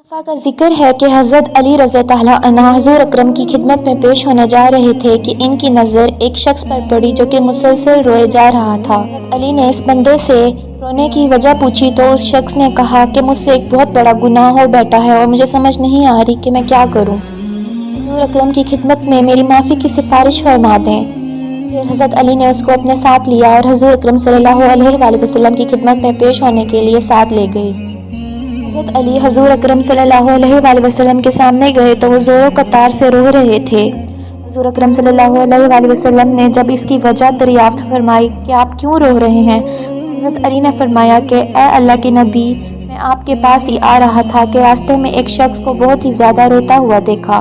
दफ़ा का जिक्र है कि हज़रत अली रज़ी अल्लाह अन्हु हुज़ूर अकरम की खिदमत में पेश होने जा रहे थे कि इनकी नज़र एक शख्स पर पड़ी जो कि मुसलसल रोए जा रहा था। अली ने इस बंदे से रोने की वजह पूछी तो उस शख्स ने कहा कि मुझसे एक बहुत बड़ा गुनाह हो बैठा है और मुझे समझ नहीं आ रही कि मैं क्या करूं। हुज़ूर अकरम की खिदमत में मेरी माफ़ी की सिफारिश फरमा दें। फिर हज़रत अली ने उसको अपने साथ लिया और हुज़ूर अकरम सल्लल्लाहु अलैहि वसल्लम की खिदमत में पेश होने के लिए साथ ले गए। हज़रत अली हुज़ूर अकरम सल्लल्लाहु अलैहि वसल्लम के सामने गए तो वो ज़ोरों कतार से रो रहे थे। हुज़ूर अकरम सल्लल्लाहु अलैहि वसल्लम ने जब इसकी वजह दरियाफ्त फरमाई कि आप क्यों रो रहे हैं, हज़रत अली ने फरमाया कि ए अल्लाह के नबी, मैं आपके पास ही आ रहा था कि रास्ते में एक शख्स को बहुत ही ज़्यादा रोता हुआ देखा।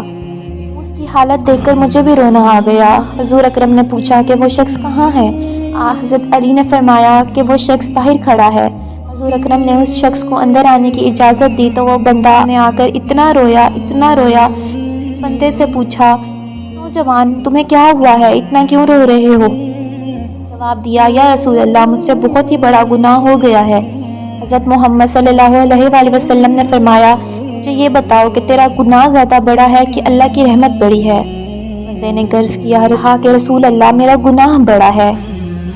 उसकी हालत देखकर मुझे भी रोना आ गया। हुज़ूर अकरम ने पूछा कि वो शख्स कहाँ है? हज़रत अली ने फरमाया कि वो शख्स बाहर खड़ा है। हुज़ूर अकरम ने उस शख्स को अंदर आने की इजाज़त दी तो वो बंदा ने आकर इतना रोया। बंदे से पूछा, नौजवान तुम्हें क्या हुआ है, इतना क्यों रो रहे हो? जवाब दिया, या रसूल अल्लाह, मुझसे बहुत ही बड़ा गुनाह हो गया है। हज़रत मोहम्मद सल्लल्लाहु अलैहि वसल्लम ने फरमाया, मुझे ये बताओ कि तेरा गुनाह ज़्यादा बड़ा है कि अल्लाह की रहमत बड़ी है? बंदे ने गर्ज किया रहा कि रसूल अल्लाह, मेरा गुनाह बड़ा है।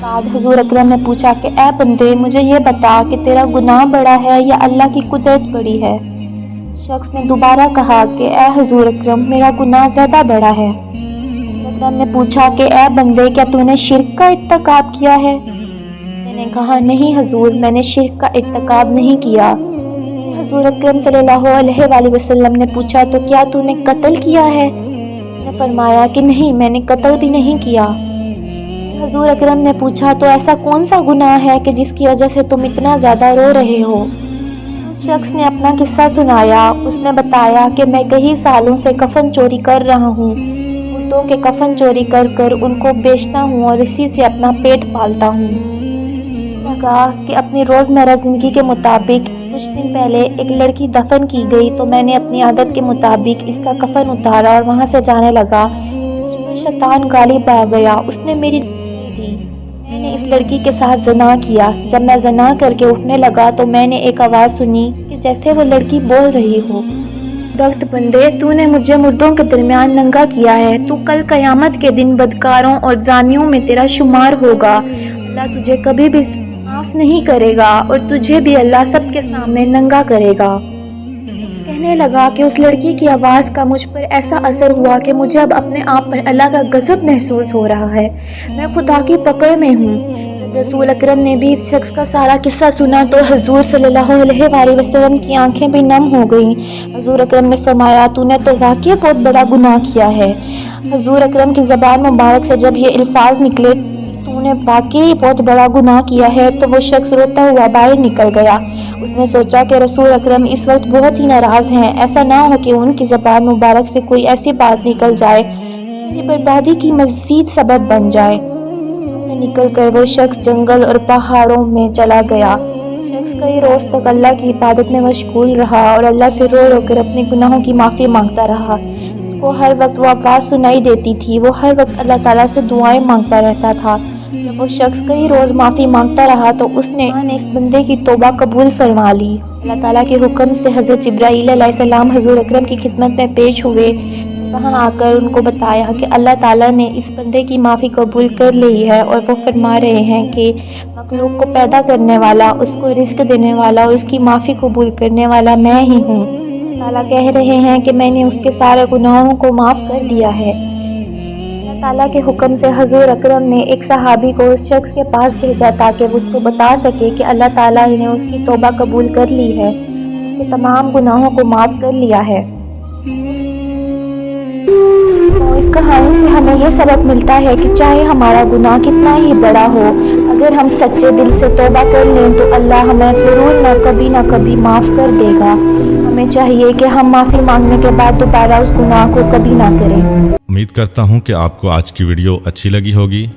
बाद हुज़ूर अकरम ने पूछा कि ए बंदे, मुझे ये बता कि तेरा गुनाह बड़ा है या अल्लाह की कुदरत बड़ी है? शख्स ने दोबारा कहा कि ए हुज़ूर अकरम, मेरा गुनाह ज़्यादा बड़ा है। अकरम ने पूछा कि ए बंदे, क्या तूने शिर्क का इर्तिकाब किया है? मैंने कहा, नहीं हुज़ूर, मैंने शिर्क का इर्तिकाब नहीं किया। हुज़ूर अकरम सल्लल्लाहु अलैहि वसल्लम ने पूछा, तो क्या तूने कत्ल किया है? मैंने फरमाया कि नहीं, मैंने कत्ल भी नहीं किया। हुज़ूर अकरम ने पूछा, तो ऐसा कौन सा गुनाह है कि जिसकी वजह से तुम इतना ज़्यादा रो रहे हो? उस शख्स ने अपना किस्सा सुनाया। उसने बताया कि मैं कई सालों से कफन चोरी कर रहा हूँ, मुर्दों के कफन चोरी कर कर उनको बेचता हूँ और इसी से अपना पेट पालता हूँ। लगा कि अपनी रोज़मर्रा ज़िंदगी के मुताबिक कुछ दिन पहले एक लड़की दफन की गई तो मैंने अपनी आदत के मुताबिक इसका कफन उतारा और वहाँ से जाने लगा। शैतान गालिब आ गया, उसने मेरी मैंने इस लड़की के साथ ज़ना किया। जब मैं ज़ना करके उठने लगा तो मैंने एक आवाज़ सुनी कि जैसे वो लड़की बोल रही हो, वक्त बंदे, तूने मुझे मुर्दों के दरमियान नंगा किया है। तू कल क़यामत के दिन बदकारों और जानियों में तेरा शुमार होगा। अल्लाह तुझे कभी भी माफ़ नहीं करेगा और तुझे भी अल्लाह सबके सामने नंगा करेगा। कहने लगा कि उस लड़की की आवाज़ का मुझ पर ऐसा असर हुआ कि मुझे अब अपने आप पर अल्लाह का गज़ब महसूस हो रहा है। मैं खुदा की पकड़ में हूँ। रसूल अकरम ने भी इस शख्स का सारा किस्सा सुना तो हुज़ूर सल्लल्लाहु अलैहि वसल्लम की आंखें भी नम हो गईं। हुज़ूर अकरम ने फरमाया, तूने तो वाकई बहुत बड़ा गुनाह किया है। हुज़ूर अकरम की ज़बान मुबारक से जब ये अल्फाज निकले, तूने वाकई बहुत बड़ा गुनाह किया है, तो वो शख्स रोता हुआ बाहर निकल गया। उसने सोचा कि रसूल अकरम इस वक्त बहुत ही नाराज़ हैं, ऐसा ना हो कि उनकी ज़बान मुबारक से कोई ऐसी बात निकल जाए कि बर्बादी की मज़ीद सबब बन जाए। निकल कर वो शख्स जंगल और पहाड़ों में चला गया। शख्स कई रोज़ तक अल्लाह की इबादत में मशगूल रहा और अल्लाह से रो रो कर अपने गुनाहों की माफ़ी मांगता रहा। उसको हर वक्त वो आवाज़ सुनाई देती थी, वो हर वक्त अल्लाह ताला से दुआएं मांगता रहता था। जब वो शख्स कई रोज़ माफ़ी मांगता रहा तो उसने इस बंदे की तौबा कबूल फरमा ली। अल्लाह ताला के हुक्म से हज़रत जिब्राईल अलैहिस्सलाम हुज़ूर अकरम की खिदमत में पेश हुए। वहाँ आकर उनको बताया कि अल्लाह ताला ने इस बंदे की माफ़ी कबूल कर ली है और वो फरमा रहे हैं कि मखलूक को पैदा करने वाला, उसको रिज़्क देने वाला और उसकी माफ़ी कबूल करने वाला मैं ही हूँ। ताला कह रहे हैं कि मैंने उसके सारे गुनाहों को माफ़ कर दिया है। अल्लाह ताला के हुक्म से हुज़ूर अकरम ने एक सहाबी को उस शख्स के पास भेजा ताकि वो उसको बता सके कि अल्लाह ताला ने उसकी तौबा कबूल कर ली है, उसके तमाम गुनाहों को माफ़ कर लिया है। तो इस कहानी से हमें यह सबक मिलता है कि चाहे हमारा गुनाह कितना ही बड़ा हो, अगर हम सच्चे दिल से तौबा कर लें तो अल्लाह हमें ज़रूर ना कभी माफ़ कर देगा। हमें चाहिए कि हम माफ़ी मांगने के बाद दोबारा उस गुनाह को कभी ना करें। उम्मीद करता हूँ कि आपको आज की वीडियो अच्छी लगी होगी।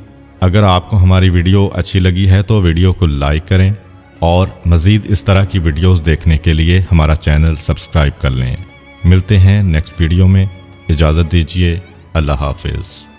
अगर आपको हमारी वीडियो अच्छी लगी है तो वीडियो को लाइक करें और मज़ीद इस तरह की वीडियोस देखने के लिए हमारा चैनल सब्सक्राइब कर लें। मिलते हैं नेक्स्ट वीडियो में। इजाज़त दीजिए। अल्लाह हाफिज़।